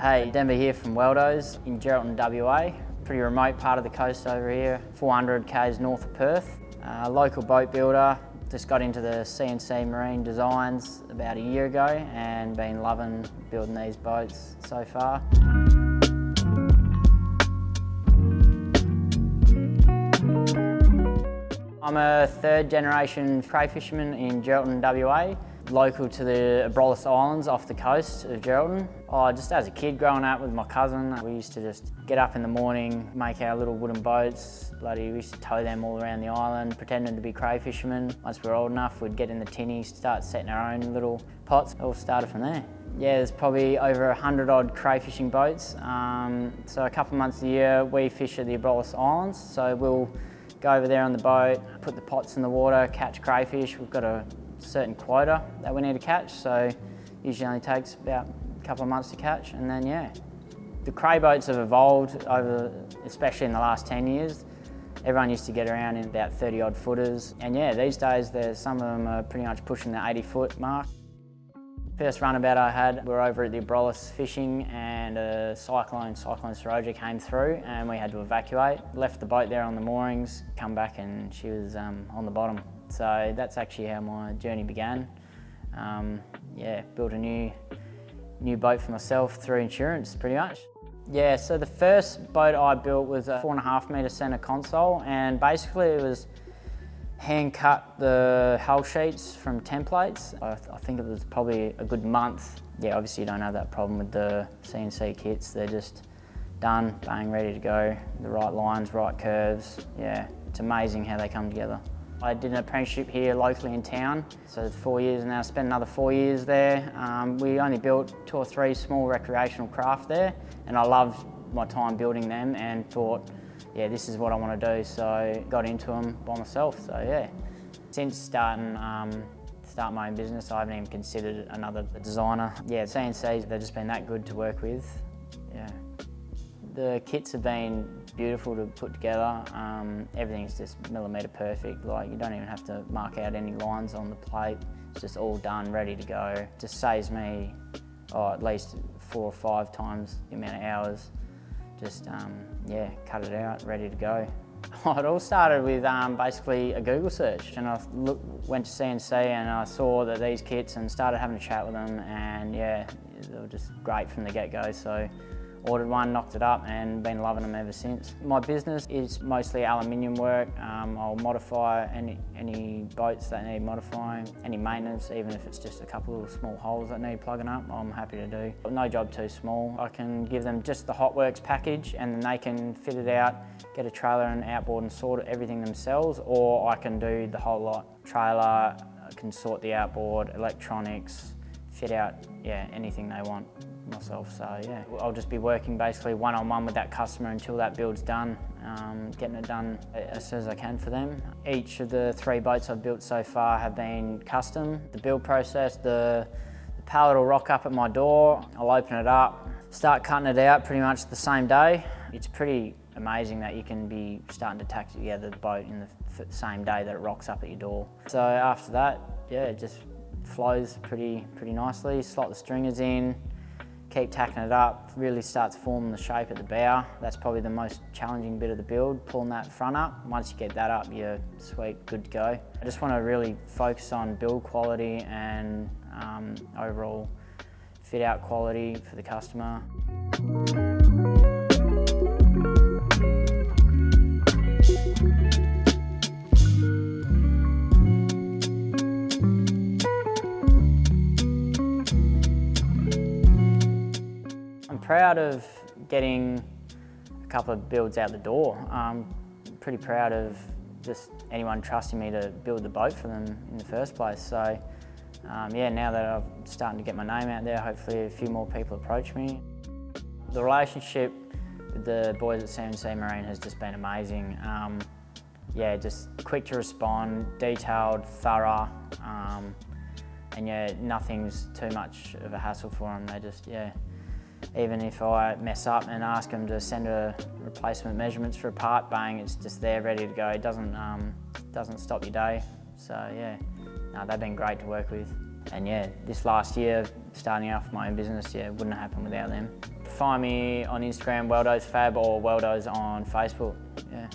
Hey, Denver here from Weldo's in Geraldton, WA. Pretty remote part of the coast over here, 400 k's north of Perth. Local boat builder, just got into the CNC Marine designs about a year ago and been loving building these boats so far. I'm a third generation Cray fisherman in Geraldton, WA, local to the Abrolhos Islands off the coast of Geraldton. Just as a kid growing up with my cousin, we used to just get up in the morning, make our little wooden boats. We used to tow them all around the island, pretending to be Cray fishermen. Once we were old enough, we'd get in the tinnies, start setting our own little pots. It all started from there. Yeah, there's probably over 100 odd Cray fishing boats. So a couple of months a year, we fish at the Abrolhos Islands. So we'll go over there on the boat, put the pots in the water, catch crayfish. We've got a certain quota that we need to catch, so usually only takes about a couple of months to catch, and then yeah. The Cray boats have evolved over, especially in the last 10 years. Everyone used to get around in about 30 odd footers, and yeah, these days some of them are pretty much pushing the 80-foot mark. First runabout I had, we were over at the Abrolhos fishing and a cyclone Seroja came through and we had to evacuate. Left the boat there on the moorings, come back and she was on the bottom. So that's actually how my journey began. Yeah, built a new boat for myself through insurance pretty much. Yeah, so the first boat I built was a 4.5 metre centre console, and basically it was hand cut the hull sheets from templates. I think it was probably a good month. Yeah, obviously you don't have that problem with the CNC kits. They're just done, bang, ready to go. The right lines, right curves. Yeah, it's amazing how they come together. I did an apprenticeship here locally in town, so 4 years now, spent another 4 years there. We only built 2 or 3 small recreational craft there, and I loved my time building them and thought, yeah, this is what I want to do, so got into them by myself, so yeah. Since starting my own business, I haven't even considered another designer. Yeah, CNCs, they've just been that good to work with, yeah. The kits have been beautiful to put together. Everything's just millimetre perfect, like you don't even have to mark out any lines on the plate. It's just all done, ready to go. It just saves me at least 4 or 5 times the amount of hours. Just, yeah, cut it out, ready to go. It all started with basically a Google search, and I went to CNC and I saw that these kits and started having a chat with them, and yeah, they were just great from the get-go. So ordered one, knocked it up, and been loving them ever since. My business is mostly aluminium work. I'll modify any boats that need modifying, any maintenance, even if it's just a couple of small holes that need plugging up, I'm happy to do. No job too small. I can give them just the Hotworks package and then they can fit it out, get a trailer and outboard and sort everything themselves, or I can do the whole lot. Trailer, I can sort the outboard, electronics, fit out, yeah, anything they want myself, so yeah. I'll just be working basically one-on-one with that customer until that build's done, getting it done as soon as I can for them. Each of the 3 boats I've built so far have been custom. The build process, the pallet will rock up at my door, I'll open it up, start cutting it out pretty much the same day. It's pretty amazing that you can be starting to tack together the boat in the same day that it rocks up at your door. So after that, yeah, it just flows pretty nicely. Slot the stringers in, keep tacking it up, really starts forming the shape at the bow. That's probably the most challenging bit of the build, pulling that front up. Once you get that up, you're sweet, good to go. I just want to really focus on build quality and overall fit out quality for the customer. I'm proud of getting a couple of builds out the door. I'm pretty proud of just anyone trusting me to build the boat for them in the first place. So yeah, now that I'm starting to get my name out there, hopefully a few more people approach me. The relationship with the boys at CNC Marine has just been amazing. Yeah, just quick to respond, detailed, thorough, and yeah, nothing's too much of a hassle for them. They just, yeah. Even if I mess up and ask them to send a replacement measurements for a part, bang, it's just there ready to go. It doesn't stop your day. So yeah, no, they've been great to work with. And yeah, this last year, starting off my own business, yeah, wouldn't have happened without them. Find me on Instagram, Weldo Fab, or Weldo's on Facebook, yeah.